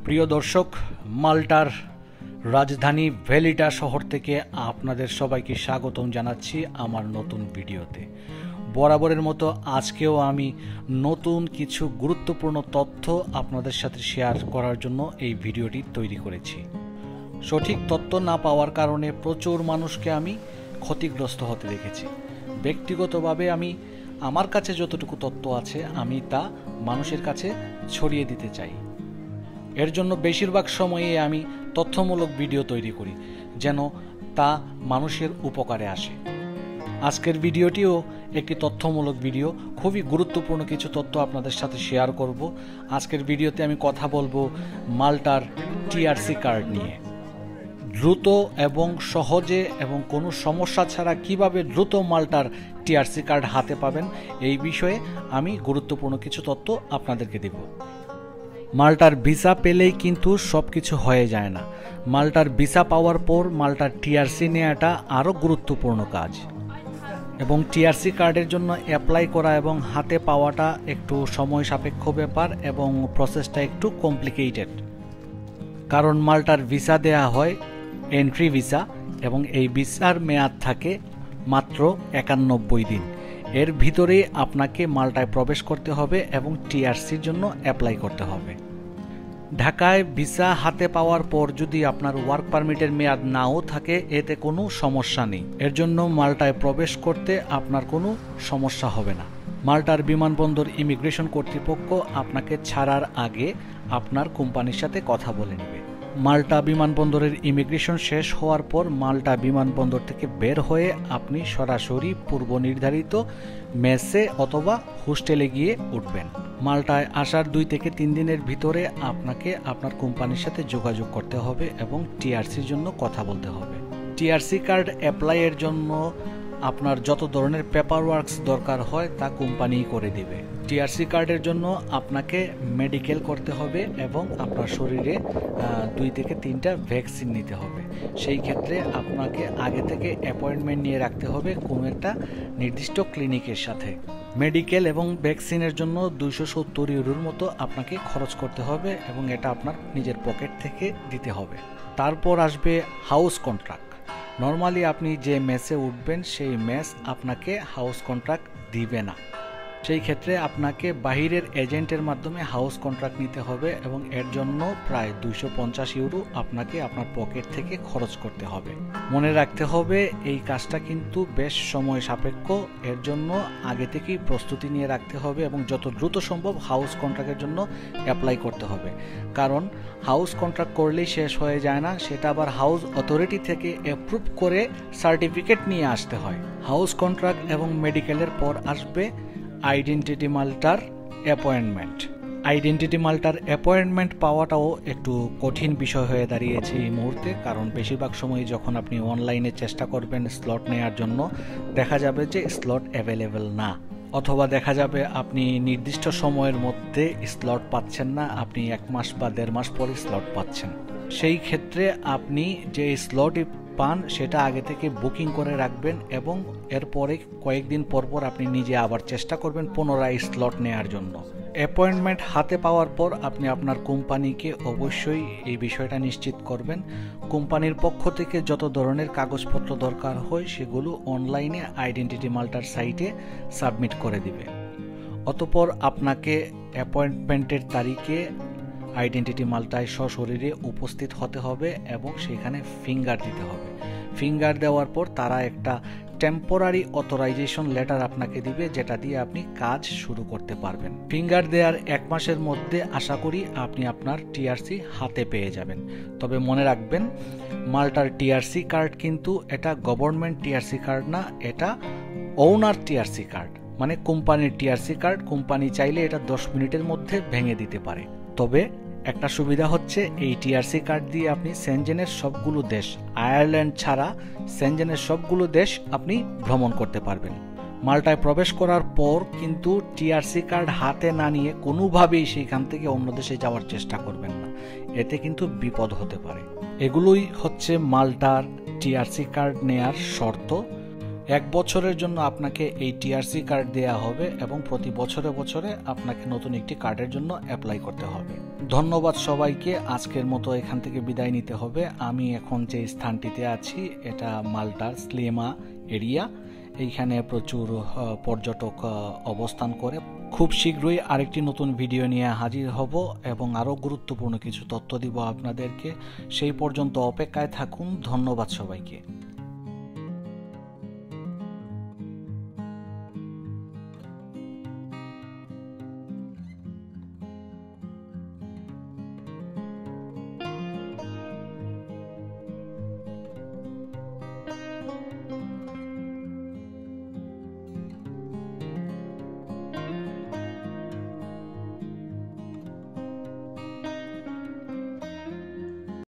প্রিয় দর্শক, মাল্টার রাজধানী ভ্যালিটা শহর থেকে আপনাদের সবাইকে স্বাগতম জানাচ্ছি আমার নতুন ভিডিওতে। বরাবরের মতো আজকেও আমি নতুন কিছু গুরুত্বপূর্ণ তথ্য আপনাদের সাথে শেয়ার করার জন্য এই ভিডিওটি তৈরি করেছি। সঠিক তথ্য না পাওয়ার কারণে প্রচুর মানুষকে আমি ক্ষতিগ্রস্ত হতে দেখেছি। ব্যক্তিগতভাবে আমি আমার কাছে যতটুকু তথ্য আছে আমি তা মানুষের কাছে ছড়িয়ে দিতে চাই। এর জন্য বেশিরভাগ সময়ে আমি তথ্যমূলক ভিডিও তৈরি করি যেন তা মানুষের উপকারে আসে। আজকের ভিডিওটিও একটি তথ্যমূলক ভিডিও, খুবই গুরুত্বপূর্ণ কিছু তথ্য আপনাদের সাথে শেয়ার করব। আজকের ভিডিওতে আমি কথা বলবো মাল্টার টিআরসি কার্ড নিয়ে। দ্রুত এবং সহজে এবং কোনো সমস্যা ছাড়া কিভাবে দ্রুত মাল্টার টিআরসি কার্ড হাতে পাবেন, এই বিষয়ে আমি গুরুত্বপূর্ণ কিছু তথ্য আপনাদেরকে দেব। মাল্টার ভিসা পেলেই কিন্তু সব কিছু হয়ে যায় না। মাল্টার ভিসা পাওয়ার পর মাল্টার টিআরসি নেওয়াটা আরও গুরুত্বপূর্ণ কাজ, এবং টিআরসি কার্ডের জন্য অ্যাপ্লাই করা এবং হাতে পাওয়াটা একটু সময় সাপেক্ষ ব্যাপার এবং প্রসেসটা একটু কমপ্লিকেটেড। কারণ মাল্টার ভিসা দেয়া হয় এন্ট্রি ভিসা এবং এই ভিসার মেয়াদ থাকে মাত্র 91 দিন। এর ভিতরে আপনাকে মাল্টায় প্রবেশ করতে হবে এবং টিআরসির জন্য অ্যাপ্লাই করতে হবে। ঢাকায় ভিসা হাতে পাওয়ার পর যদি আপনার ওয়ার্ক পারমিটের মেয়াদ নাও থাকে, এতে কোনো সমস্যা নেই। এর জন্য মাল্টায় প্রবেশ করতে আপনার কোনো সমস্যা হবে না। মাল্টার বিমানবন্দর ইমিগ্রেশন কর্তৃপক্ষ আপনাকে ছাড়ার আগে আপনার কোম্পানির সাথে কথা বলে নেবে। মাল্টা বিমানবন্দরের ইমিগ্রেশন শেষ হওয়ার পর মাল্টা বিমানবন্দর থেকে বের হয়ে আপনি সরাসরি পূর্ব নির্ধারিত মেসে অথবা হোস্টেলে গিয়ে উঠবেন। মাল্টায় আসার 2 থেকে 3 দিনের ভিতরে আপনাকে আপনার কোম্পানির সাথে যোগাযোগ করতে হবে এবং টিআরসির জন্য কথা বলতে হবে। টিআরসি কার্ড অ্যাপ্লাইয়ের জন্য আপনার যত ধরনের পেপার ওয়ার্কস দরকার হয় তা কোম্পানি করে দিবে। টিআরসি কার্ডের জন্য আপনাকে মেডিকেল করতে হবে এবং আপনার শরীরে 2 থেকে 3টা ভ্যাকসিন নিতে হবে। সেই ক্ষেত্রে আপনাকে আগে থেকে অ্যাপয়েন্টমেন্ট নিয়ে রাখতে হবে কোনো একটা নির্দিষ্ট ক্লিনিকের সাথে। মেডিকেল এবং ভ্যাকসিনের জন্য 270 ইউরোর মতো আপনাকে খরচ করতে হবে এবং এটা আপনার নিজের পকেট থেকে দিতে হবে। তারপর আসবে হাউস কন্ট্রাক্ট। নর্মালি আপনি যে মেসে উঠবেন সেই মেস আপনাকে হাউস কন্ট্রাক্ট দিবে না। সেই ক্ষেত্রে আপনাকে বাহিরের এজেন্টের মাধ্যমে হাউস কন্ট্রাক্ট নিতে হবে এবং এর জন্য প্রায় 250 ইউরো আপনাকে আপনার পকেট থেকে খরচ করতে হবে। মনে রাখতে হবে এই কাজটা কিন্তু বেশ সময় সাপেক্ষ। এর জন্য আগে থেকেই প্রস্তুতি নিয়ে রাখতে হবে এবং যত দ্রুত সম্ভব হাউস কন্ট্রাক্টের জন্য অ্যাপ্লাই করতে হবে। কারণ হাউস কন্ট্রাক্ট করলেই শেষ হয়ে যায় না, সেটা আবার হাউস অথরিটি থেকে অ্যাপ্রুভ করে সার্টিফিকেট নিয়ে আসতে হয়। হাউস কন্ট্রাক্ট এবং মেডিকেলের পর আসবে আইডেন্টিটি মাল্টার অ্যাপয়েন্টমেন্ট। আইডেন্টিটি মাল্টার অ্যাপয়েন্টমেন্ট পাওয়াটাও একটু কঠিন বিষয় হয়ে দাঁড়িয়েছে এই মুহূর্তে। কারণ বেশিরভাগ সময় যখন আপনি অনলাইনে চেষ্টা করবেন স্লট নেওয়ার জন্য, দেখা যাবে যে স্লট অ্যাভেলেবেল না, অথবা দেখা যাবে আপনি নির্দিষ্ট সময়ের মধ্যে স্লট পাচ্ছেন না, আপনি 1 মাস বা 1.5 মাস পরে স্লট পাচ্ছেন। সেই ক্ষেত্রে আপনি যে স্লটই পান সেটা আগে থেকে বুকিং করে রাখবেন এবং এরপরে কয়েকদিন পর আপনি নিজে আবার চেষ্টা করবেন পুনরায় স্লট নেওয়ার জন্য। অ্যাপয়েন্টমেন্ট হাতে পাওয়ার পর আপনি আপনার কোম্পানিকে অবশ্যই এই বিষয়টা নিশ্চিত করবেন। কোম্পানির পক্ষ থেকে যত ধরনের কাগজপত্র দরকার হয় সেগুলো অনলাইনে আইডেন্টিটি মাল্টার সাইটে সাবমিট করে দিবে। অতঃপর আপনাকে অ্যাপয়েন্টমেন্টের তারিখে আইডেন্টিটি মাল্টায় সশরীরে উপস্থিত হতে হবে এবং সেখানে ফিঙ্গার দিতে হবে। ফিঙ্গার দেওয়ার পর তারা একটা টেম্পোরারি অথরাইজেশন লেটার আপনাকে দিবে, যেটা দিয়ে আপনি কাজ শুরু করতে পারবেন। ফিঙ্গার দেওয়ার 1 মাসের মধ্যে আশা করি আপনি আপনার টিআরসি হাতে পেয়ে যাবেন। তবে মনে রাখবেন, মাল্টার টিআরসি কার্ড কিন্তু এটা গভর্নমেন্ট টিআরসি কার্ড না, এটা ওনার টিআরসি কার্ড, মানে কোম্পানির টিআরসি কার্ড। কোম্পানি চাইলে এটা 10 মিনিটের মধ্যে ভেঙে দিতে পারে। তবে একটা সুবিধা হচ্ছে এই টিআরসি কার্ড দিয়ে আপনি সেনজেনের সবগুলো দেশ, আয়ারল্যান্ড ছাড়া সেনজেনের সবগুলো দেশ আপনি ভ্রমণ করতে পারবেন। মাল্টায় প্রবেশ করার পর কিন্তু টিআরসি কার্ড হাতে না নিয়ে কোনোভাবেই সেইখান থেকে অন্য দেশে যাওয়ার চেষ্টা করবেন না, এতে কিন্তু বিপদ হতে পারে। এগুলোই হচ্ছে মাল্টার টিআরসি কার্ড নেয়ার শর্ত। 1 বছরের জন্য আপনাকে এই টিআরসি কার্ড দেয়া হবে এবং প্রতি বছরে বছরে আপনাকে নতুন একটি কার্ডের জন্য অ্যাপ্লাই করতে হবে। ধন্যবাদ সবাইকে। আজকের মতো এখান থেকে বিদায় নিতে হবে। আমি এখন যে স্থানটিতে আছি এটা মাল্টার স্লিমা এরিয়া। এইখানে প্রচুর পর্যটক অবস্থান করে। খুব শীঘ্রই আরেকটি নতুন ভিডিও নিয়ে হাজির হব এবং আরও গুরুত্বপূর্ণ কিছু তথ্য দিব আপনাদেরকে। সেই পর্যন্ত অপেক্ষায় থাকুন। ধন্যবাদ সবাইকে।